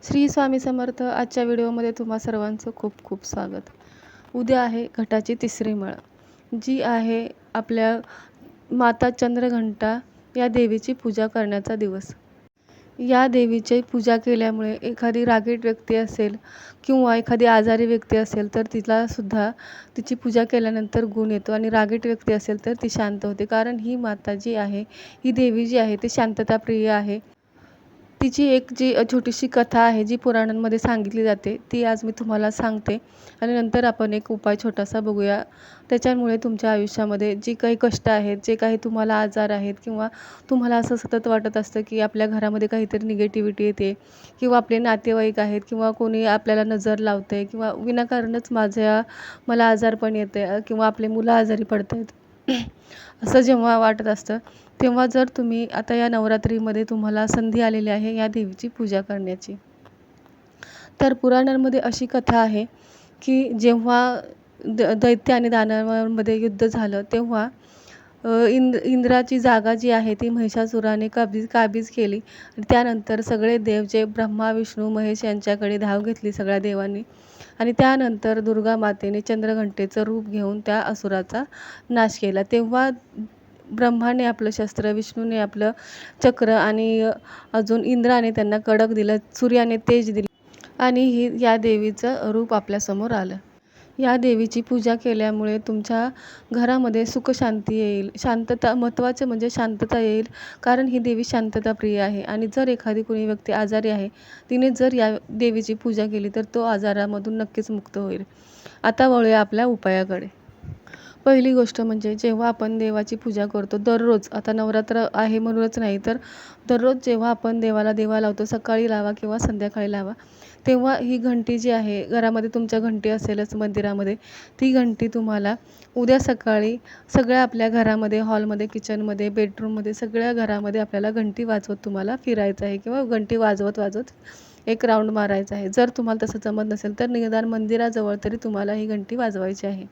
श्री स्वामी समर्थ. आजच्या व्हिडिओमध्ये तुम्हा सर्वांचं खूप खूप स्वागत. उद्या आहे घटाची तिसरी माळ, जी आहे आपल्या माता चंद्रघंटा या देवीची पूजा करण्याचा दिवस. या देवीची पूजा केल्यामुळे एखादी रागीट व्यक्ती असेल किंवा एखादी आजारी व्यक्ती असेल तर तिलासुद्धा तिची पूजा केल्यानंतर गुण येतो, आणि रागीट व्यक्ती असेल तर ती शांत होते. कारण ही माता जी आहे, ही देवी जी आहे ती शांतताप्रिय आहे. तिची एक जी छोटीशी कथा आहे जी पुराणांमध्ये सांगितली जाते, ती आज मी तुम्हाला सांगते, आणि नंतर आपण एक उपाय छोटासा बघूया. त्याच्यामुळे तुमच्या आयुष्यामध्ये जी काही कष्ट आहेत, जे काही तुम्हाला आजार आहेत, किंवा तुम्हाला असं सतत वाटत असतं की आपल्या घरामध्ये काहीतरी निगेटिव्हिटी येते, किंवा आपले नातेवाईक आहेत, किंवा कोणी आपल्याला नजर लावतं आहे, किंवा विनाकारणच मला आजारपण येतं आहे, किंवा आपले मुलं आजारी पडत आहेत असं जेव्हा वाटत असतं, तेव्हा जर तुम्ही आता या नवरात्रीमध्ये तुम्हाला संधी आलेली आहे या देवीची पूजा करण्याची. तर पुराणांमध्ये अशी कथा आहे की जेव्हा दैत्य आणि दानवांमध्ये युद्ध झालं, तेव्हा इंद्राची जागा जी आहे ती महिषासुराने काबीज केली. आणि त्यानंतर सगळे देव जे ब्रह्मा, विष्णू, महेश यांच्याकडे धाव घेतली सगळ्या देवांनी, आणि त्यानंतर दुर्गा मातेने चंद्रघंटेचं रूप घेऊन त्या असुराचा नाश केला. तेव्हा ब्रह्माने आपलं शस्त्र, विष्णूने आपलं चक्र, आणि अजून इंद्राने त्यांना कडक दिलं, सूर्याने तेज दिलं, आणि या देवीचं रूप आपल्यासमोर आलं. या देवीची पूजा केल्यामुळे तुमच्या घरामध्ये सुखशांती येईल. शांतता, महत्त्वाचं म्हणजे शांतता येईल, कारण ही देवी शांतताप्रिय आहे. आणि जर एखादी कोणी व्यक्ती आजारी आहे, तिने जर या देवीची पूजा केली तर तो आजारामधून नक्कीच मुक्त होईल. आता वळूया आपल्या उपायाकडे. पहिली गोष्ट म्हणजे जेव्हा आपण देवाची पूजा करतो दररोज, आता नवरात्र आहे म्हणूनच नाही, तर दररोज जेव्हा आपण दिवा लावतो, सकाळी लावा किंवा संध्याकाळी लावा, तेव्हा ही घंटी जी आहे, घरामध्ये तुमच्या घंटी असेलच मंदिरामध्ये, ती घंटी तुम्हाला उद्या सकाळी सगळ्या आपल्या घरामध्ये, हॉलमध्ये, किचनमध्ये, बेडरूममध्ये, सगळ्या घरामध्ये आपल्याला घंटी वाजवत तुम्हाला फिरायचं आहे, किंवा घंटी वाजवत वाजवत एक राऊंड मारायचा आहे. जर तुम्हाला तसं जमत नसेल तर निदान मंदिराजवळ तरी तुम्हाला ही घंटी वाजवायची आहे.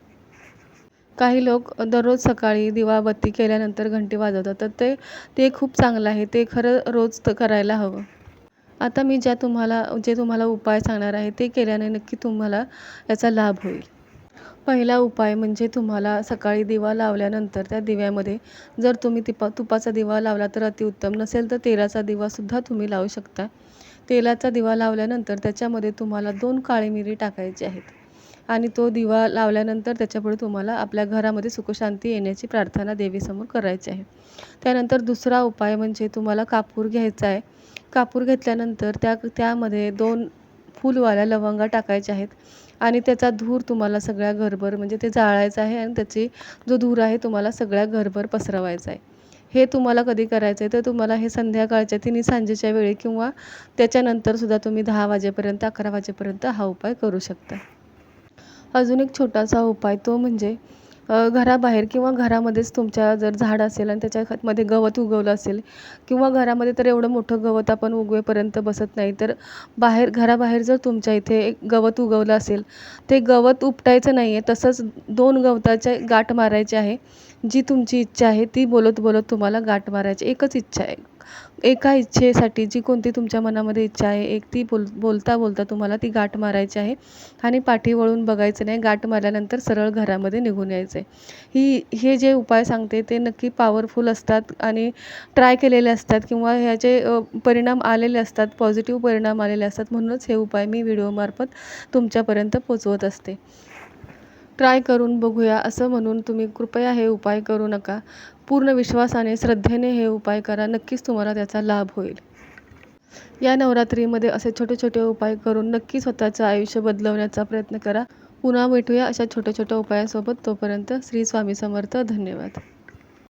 काही लोक दररोज सकाळी दिवाबत्ती केल्यानंतर घंटी वाजवतात, तर ते खूप चांगलं आहे. ते खरं रोज करायला हवं. आता मी जे तुम्हाला उपाय सांगणार आहे ते केल्याने नक्की तुम्हाला याचा लाभ होईल. पहिला उपाय म्हणजे तुम्हाला सकाळी दिवा लावल्यानंतर त्या दिव्यामध्ये जर तुम्ही तुपाचा दिवा लावला तर अतिउत्तम, नसेल तर तेलाचा दिवासुद्धा तुम्ही लावू शकता. तेलाचा दिवा लावल्यानंतर त्याच्यामध्ये तुम्हाला 2 काळी मिरी टाकायची आहेत, आणि तो दिवा लावल्यानंतर त्याच्यापुढे तुम्हाला आपल्या घरामध्ये सुखशांती येण्याची प्रार्थना देवीसमोर करायची आहे. त्यानंतर दुसरा उपाय म्हणजे तुम्हाला कापूर घ्यायचा आहे. कापूर घेतल्यानंतर त्यामध्ये 2 फुलवाल्या लवंगा टाकायच्या आहेत, आणि त्याचा धूर तुम्हाला सगळ्या घरभर म्हणजे ते जाळायचं आहे, आणि त्याची जो धूर आहे तुम्हाला सगळ्या घरभर पसरवायचा आहे. हे तुम्हाला कधी करायचं आहे तर तुम्हाला हे संध्याकाळच्या तिन्ही सांजेच्या वेळी, किंवा त्याच्यानंतरसुद्धा तुम्ही 10 वाजेपर्यंत, 11 वाजेपर्यंत हा उपाय करू शकता. अजून एक छोटासा उपाय तो म्हणजे घराबाहेर किंवा घरामध्येच तुमच्या जर झाड असेल आणि त्याच्यामध्ये गवत उगवलं असेल, किंवा घरामध्ये तर एवढं मोठं गवत आपण उगवेपर्यंत बसत नाही, तर घराबाहेर जर तुमच्या इथे एक गवत उगवलं असेल, ते गवत उपटायचं नाही आहे, तसंच 2 गवताचे गाठ मारायचे आहे. जी तुमची इच्छा आहे ती बोलत बोलत तुम्हाला गाठ मारायची. एकच इच्छा आहे. एका इच्छेसाठी जी कोणती तुमच्या मनामध्ये इच्छा आहे, एक ती बोलता बोलता तुम्हाला ती गाठ मारायची आहे, आणि पाठी वळून बघायचं नाही. गाठ मारल्यानंतर सरळ घरामध्ये निघून यायचं आहे. हे जे उपाय सांगते ते नक्की पॉवरफुल असतात, आणि ट्राय केलेले असतात, किंवा ह्याचे परिणाम आलेले असतात, पॉझिटिव्ह परिणाम आलेले असतात. म्हणूनच हे उपाय मी व्हिडिओमार्फत तुमच्यापर्यंत पोचवत असते. ट्राय करून बघूया असं म्हणून तुम्ही कृपया हे उपाय करू नका. पूर्ण विश्वासाने, श्रद्धेने हे उपाय करा. नक्कीच तुम्हाला त्याचा लाभ होईल. या नवरात्रीमध्ये असे छोटे छोटे उपाय करून नक्की स्वतःचं आयुष्य बदलवण्याचा प्रयत्न करा. पुन्हा भेटूया अशा छोट्या छोट्या उपायांसोबत. तोपर्यंत श्री स्वामी समर्थ. धन्यवाद.